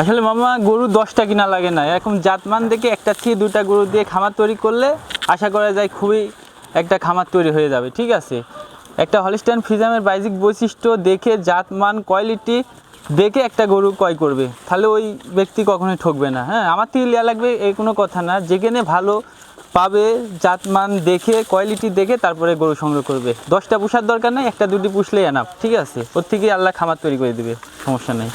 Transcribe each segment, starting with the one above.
আসলে মামা গরু 10টা কিনা লাগে না, এরকম জাতমান দেখে একটা থেকে দুইটা গরু দিয়ে খামার তৈরি করলে আশা করা যায় খুবই একটা খামার তৈরি হয়ে যাবে। ঠিক আছে, একটা হলিস্টাইন ফ্রিজিয়ামের বাইজিক বৈশিষ্ট্য দেখে জাতমান কোয়ালিটি দেখে একটা গরু ক্রয় করবে, তাহলে ওই ব্যক্তি কখনোই ঠকবে না। হ্যাঁ, আমার থেকে লিয়া লাগবে এই কোনো কথা না, যেখানে ভালো পাবে জাতমান দেখে কোয়ালিটি দেখে তারপরে গরু সংগ্রহ করবে। 10টা পুষার দরকার নাই, একটা দুটি পুষলেই এনাফ। ঠিক আছে, ওর থেকে আল্লাহ খামার তৈরি করে দেবে, সমস্যা নেই।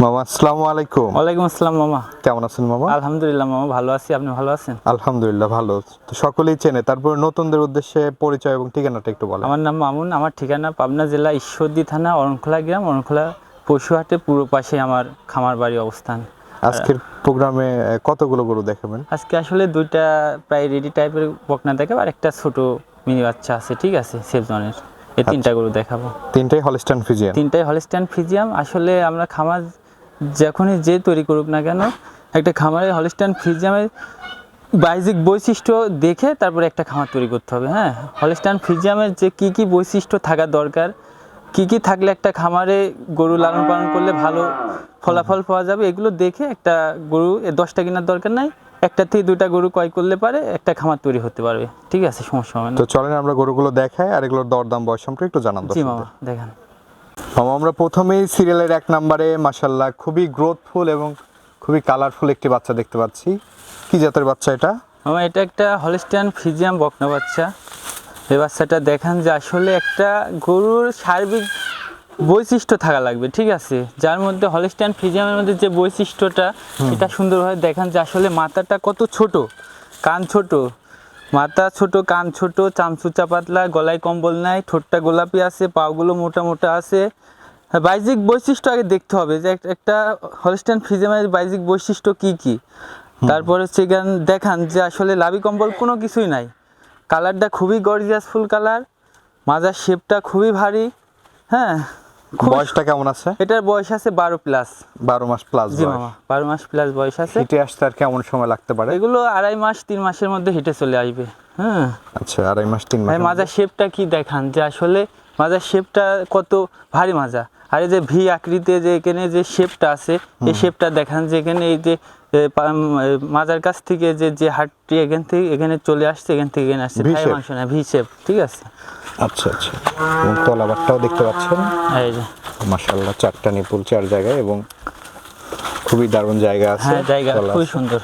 মামা আসসালামু আলাইকুম। ওয়ালাইকুম আসসালাম মামা। কেমন আছেন মামা? আলহামদুলিল্লাহ মামা, ভালো আছি, আপনি ভালো আছেন? আলহামদুলিল্লাহ ভালো। তো সকলেই চেনে, তারপর নতুনদের উদ্দেশ্যে পরিচয় এবং ঠিকানাটা একটু বলেন। আমার নাম মামুন, আমার ঠিকানা পাবনা জেলা ঈশ্বরদী থানা অরণখোলা গ্রাম, অরণখোলা পশুহাটে পূর্ব পাশে আমার খামার বাড়ি অবস্থান। আজকের প্রোগ্রামে কতগুলো গরু দেখাবেন? আজকে আসলে দুইটা প্রায় রেডি টাইপের বকনা দেখাবো আর একটা ছোট মিনি বাচ্চা আছে। ঠিক আছে, সেফ জনের এই তিনটা গরু দেখাবো। তিনটাই হলিস্টাইন ফ্রিজিয়ান? তিনটাই হলিস্টাইন ফ্রিজিয়াম। আসলে আমরা খামার যখনই যে তৈরি করুক না কেন, একটা খামারে হলিস্টাইন ফ্রিজিয়ামের বাইজিক বৈশিষ্ট্য দেখে তারপরে একটা খামার তৈরি করতে হবে। হ্যাঁ, হলিস্টাইন ফ্রিজিয়ামের যে কি বৈশিষ্ট্য থাকা দরকার, কি থাকলে একটা খামারে গরু লালন পালন করলে ভালো ফলাফল পাওয়া যাবে, এগুলো দেখে একটা গরু 10টা কেনার দরকার নাই, একটা থেকে দুইটা গরু ক্রয় করলে পারে একটা খামার তৈরি হতে পারবে। ঠিক আছে, সমস্যা হবে না। তো চলেন আমরা গরুগুলো দেখাই আর এগুলোর দরদাম বয়স সম্পর্কে একটু জানান। জি মামা, দেখেন মামা, আমরা প্রথমেই সিরিয়ালের 1 নম্বরে মাশাআল্লাহ খুবই গ্রোথফুল এবং খুবই কালারফুল একটি বাচ্চা দেখতে পাচ্ছি। কি জাতের বাচ্চা এটা? মামা এটা একটা হলিস্টাইন ফ্রিজিয়াম বকনা বাচ্চা। এই বাচ্চাটা দেখান যে আসলে একটা গরুর সার্বিক বৈশিষ্ট্য থাকা লাগবে। ঠিক আছে, যার মধ্যে হলিস্টাইন ফ্রিজিয়ামের মধ্যে যে বৈশিষ্ট্যটা এটা সুন্দরভাবে দেখান যে আসলে মাথাটা কত ছোট, কান ছোট, মাথা ছোট, কান ছোট, চামচুচা পাতলা, গলায় কম্বল নাই, ঠোঁটটা গোলাপি আছে, পাগুলো মোটা মোটা আছে। বাইজিক বৈশিষ্ট্য আগে দেখতে হবে যে একটা হলিস্টাইন ফ্রিজিয়ামের বাইজিক বৈশিষ্ট্য কি। তারপরে সেখান দেখান যে আসলে লাভি কম্বল কোনো কিছুই নাই, কালারটা খুবই গর্জিয়াস ফুল কালার, মাজার শেপটা খুবই ভারী। হ্যাঁ, বয়সটা কেমন আছে? এটার বয়স আছে 12 প্লাস। 12 মাস প্লাস? জি মামা, 12 মাস প্লাস বয়স আছে। হিটে আসতে আর কেমন সময় লাগতে পারে? এগুলো 2.5 মাস 3 মাসের মধ্যে হিটে চলে আসবে। হ্যাঁ আচ্ছা, 2.5 মাস 3 মাস। মাজার শেপটা কি দেখান যে আসলে মাজার শেপটা কত ভারী মাজা, আর এই যে ভি আকৃতিতে যে এখানে যে শেপটা আছে এই শেপটা দেখান যে এখানে এই যে মাজার কাছ থেকে যে হাড়টি এখান থেকে এখানে চলে আসছে, এখান থেকে এখানে আসছে, থাই মাংস না, ভি শেপ। ঠিক আছে, আচ্ছা আচ্ছা। এবং তলাবারটাও দেখতে পাচ্ছেন, এই যে মাশাআল্লাহ 4টা নিপুল 4 জায়গায় এবং খুবই দারুণ জায়গা আছে। হ্যাঁ, জায়গা খুবই সুন্দর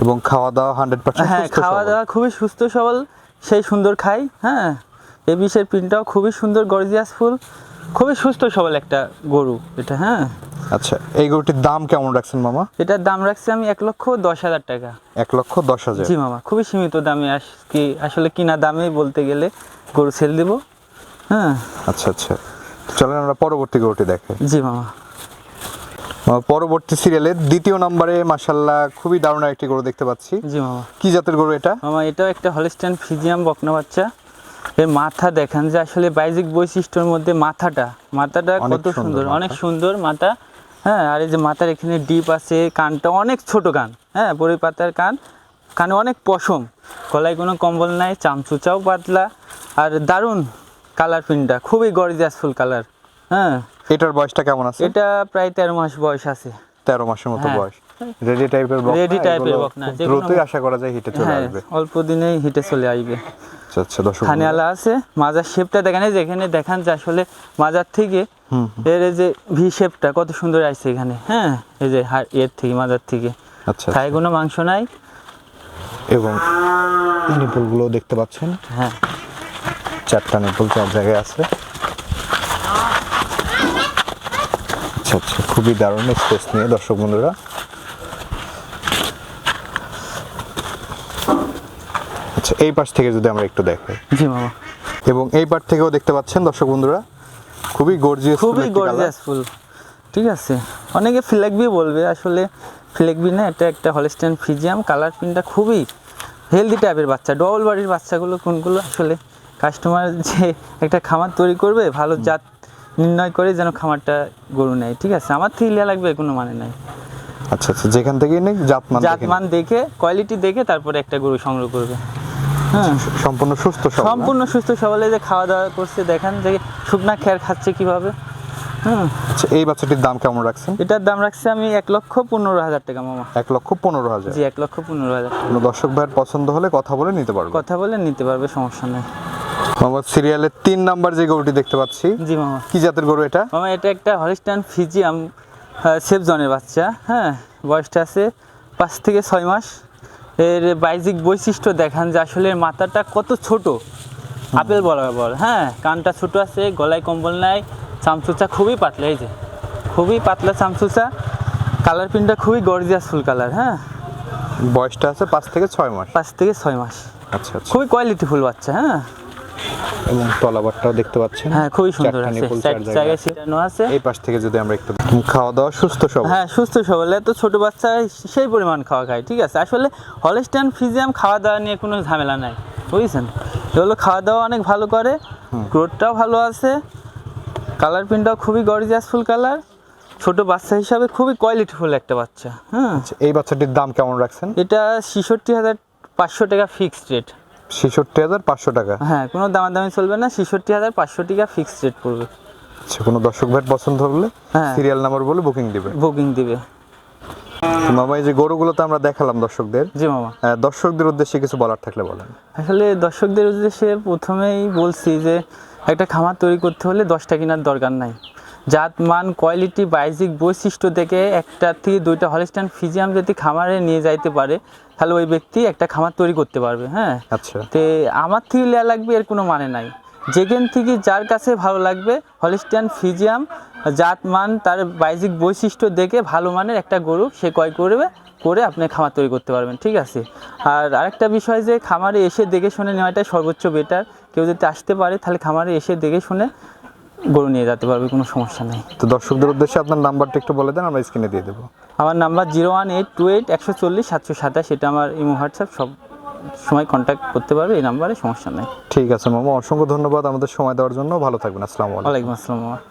এবং খাওয়া দাওয়া 100%? হ্যাঁ, খাওয়া দাওয়া খুবই সুস্থ সবল, সেই সুন্দর খাই। হ্যাঁ, এই বিষের প্রিন্টটাও খুবই সুন্দর, গর্জিয়াস ফুল, খুবই সুস্থ সবল একটা গরু এটা। হ্যাঁ আচ্ছা, এই গরুটির দাম কেমন রাখছেন মামা? এটার দাম রাখছি আমি 1,10,000 টাকা। 1,10,000? জি মামা, খুবই সীমিত দামে আসলে কিনা দামে বলতে গেলে গরু সেল দিব। হ্যাঁ আচ্ছা আচ্ছা, চলেন আমরা পরবর্তী গরুটি দেখাই। জি মামা, পরবর্তী সিরিয়ালের 2য় নম্বরে মাশাআল্লাহ খুবই দারুণ একটি গরু দেখতে পাচ্ছি। জি মামা, কি জাতের গরু এটা? মামা এটাও একটা হলিস্টাইন ফ্রিজিয়াম বকনা বাচ্চা। এর মাথা দেখান যে আসলে বাইজিক বৈশিষ্ট্যের মধ্যে মাথাটা কত সুন্দর, অনেক সুন্দর মাথা। হ্যাঁ, আর এই যে মাথার এখানে ডিপ আছে, কানটা অনেক ছোট কান। হ্যাঁ, বড়ি পাতার কান, কানে অনেক পশম, গলায় কোনো কম্বল নাই, চামচুচাও পাতলা, আর দারুণ কালার প্রিন্টটা খুবই গর্জিয়াস ফুল কালার। হ্যাঁ, এটার বয়সটা কেমন আছে? এটা প্রায় 13 মাস বয়স আছে। 13 মাসের মতো হ্যাঁ। বয়স। রেডি টাইপের বকনা? রেডি টাইপের বকনা, খুব দ্রুতই আশা করা যায় হিটে চলে হ্যাঁ, আসবে। অল্প দিনেই হিটে চলে আসবে। আচ্ছা আচ্ছা, দর্শক খানিয়ালা আছে, মাজার শেপটা দেখেন, যেখানে দেখান যে আসলে মাজার থেকে এর এই যে ভি শেপটা কত সুন্দর আসছে এখানে। হ্যাঁ, এই যে এর থেকে মাজার থেকে আচ্ছা, থাই কোনো মাংস নাই। এবং নিপুলগুলো দেখতে পাচ্ছেন। হ্যাঁ, 4টা নিপুল 4 জায়গায় আছে। আচ্ছা আচ্ছা, খুবই দারুণ স্পেস নিয়ে দর্শক বন্ধুরা। আচ্ছা, এই পাশ থেকে যদি আমরা একটু দেখাই। জি মামা, এবং এই পাশ থেকেও দেখতে পাচ্ছেন দর্শক বন্ধুরা, খুবই গর্জিয়াস ফুল। ঠিক আছে, অনেকে ফ্লেগবি বলবে, আসলে ফ্লেগবি না, এটা একটা হলিস্টাইন ফ্রিজিয়াম। কালার প্রিন্টটা খুবই হেলদি টাইপের বাচ্চা, ডবল বাড়ির বাচ্চাগুলো কোনগুলো আসলে কাস্টমার যে একটা খামার তৈরি করবে ভালো জাত নির্ণয় করে যেন খামারটা গরু নেয়। ঠিক আছে, আমার থেকে লিয়া লাগবে কোনো মানে নাই। আচ্ছা আচ্ছা, যেখান থেকে নেই জাতমান দেখে কোয়ালিটি দেখে তারপরে একটা গরু সংগ্রহ করবে। হ্যাঁ, সম্পূর্ণ সুস্থ সবল? সম্পূর্ণ সুস্থ সবলে যে খাওয়া দাওয়া করছে দেখান যে শুকনা খেয়ার খাচ্ছে কিভাবে। হ্যাঁ, আচ্ছা, এই বাচ্চাটির দাম কেমন রাখছেন? এটার দাম রাখছি আমি 1,15,000 টাকা মামা। 1,15,000। জি, 1,15,000। কোনো দর্শক ভাইয়ের পছন্দ হলে কথা বলে নিতে পারবে। কথা বলে নিতে পারবে, সমস্যা নেই। মামা সিরিয়ালের 3 নাম্বার যে গরুটি দেখতে পাচ্ছি, জি মামা। কি জাতের গরু এটা? মামা এটা একটা হলিস্টাইন ফিজিয়াম সেফ জনের বাচ্চা। হ্যাঁ, বয়সটা আছে 5 থেকে 6 মাস। এর বাহ্যিক বৈশিষ্ট্য দেখান যে আসলে এর মাথাটা কত ছোট, আপেল বরাবর। হ্যাঁ, কানটা ছোট আছে, গলায় কম্বল নাই, চামচুচা খুবই পাতলা, এই যে খুবই পাতলা চামচুচা। কালার প্রিন্টটা খুবই গর্জিয়াস ফুল কালার। হ্যাঁ, বয়সটা আছে 5 থেকে 6 মাস। 5 থেকে 6 মাস। আচ্ছা আচ্ছা। খুবই কোয়ালিটি ফুল বাচ্চা। হ্যাঁ এবং তলাবারটাও দেখতে পাচ্ছেন। হ্যাঁ, খুবই সুন্দর চারটা আছে, nipple, 4 চার জায়গায় জায়গায় আছে। ছিটানো আছে। এই পাশ থেকে যদি আমরা একটু খাওয়া দাওয়া সুস্থ সবল। হ্যাঁ, সুস্থ সবল। এত ছোট বাচ্চা সেই পরিমাণ খাওয়া খায়, ঠিক আছে। আসলে হলিস্টাইন ফ্রিজিয়াম খাওয়া দাওয়া নিয়ে কোনো ঝামেলা নাই, বুঝছেন। এগুলো খাওয়া দাওয়া অনেক ভালো করে, গ্রোথটাও ভালো আছে, কালার প্রিন্টটাও খুবই গর্জিয়াস ফুল কালার। ছোট বাচ্চা হিসাবে খুবই কোয়ালিটি ফুল একটা বাচ্চা। হ্যাঁ, আচ্ছা, এই বাচ্চাটির দাম কেমন রাখছেন? এটা 66,500 টাকা ফিক্সড রেট। 66,500 টাকা। হ্যাঁ, কোনো দামাদামি চলবে না, 66,500 টাকা ফিক্সড রেট পড়বে। আচ্ছা, কোনো দর্শক ভাইয়ের পছন্দ হলে হ্যাঁ, সিরিয়াল নাম্বার বলে বুকিং দিবে। বুকিং দিবে। তো মামা, এই যে গরুগুলো তো আমরা দেখালাম দর্শকদের, জি মামা। দর্শকদের উদ্দেশ্যে কিছু বলার থাকলে বলেন। আসলে দর্শকদের উদ্দেশ্যে প্রথমেই বলছি যে একটা খামার তৈরি করতে হলে 10টা কেনার দরকার নাই। জাত মান কোয়ালিটি বাহ্যিক বৈশিষ্ট্য থেকে একটা থেকে 2টা হলিস্টাইন ফিজিয়াম যদি খামারে নিয়ে যাইতে পারে, তাহলে ওই ব্যক্তি একটা খামার তৈরি করতে পারবে। হ্যাঁ, আচ্ছা, তো আমার থেকে নেওয়া লাগবে এর কোনো মানে নাই। যেখান থেকে যার কাছে ভালো লাগবে হলিস্টাইন ফিজিয়াম জাত মান তার বাহ্যিক বৈশিষ্ট্য দেখে ভালো মানের একটা গরু সে ক্রয় করবে, করে আপনি খামার তৈরি করতে পারবেন, ঠিক আছে। আর আরেকটা বিষয় যে খামারে এসে দেখে শুনে নেওয়াটাই সর্বোচ্চ বেটার। কেউ যদি আসতে পারে তাহলে খামারে এসে দেখে শুনে গরু নিয়ে যেতে পারবে, কোনো সমস্যা নেই। তো দর্শকদের উদ্দেশ্যে আপনার নাম্বারটা একটু বলে দেন, আমরা স্ক্রিনে দিয়ে দেবো। আমার নাম্বার 01828 140 707। সেটা আমার ইমো হোয়াটসঅ্যাপ সব সময় কন্ট্যাক্ট করতে পারবে এই নাম্বারে, সমস্যা নেই। ঠিক আছে মামা, অসংখ্য ধন্যবাদ আমাদের সময় দেওয়ার জন্য। ভালো থাকবেন। আসসালামু আলাইকুম। ওয়ালাইকুম আসসালাম।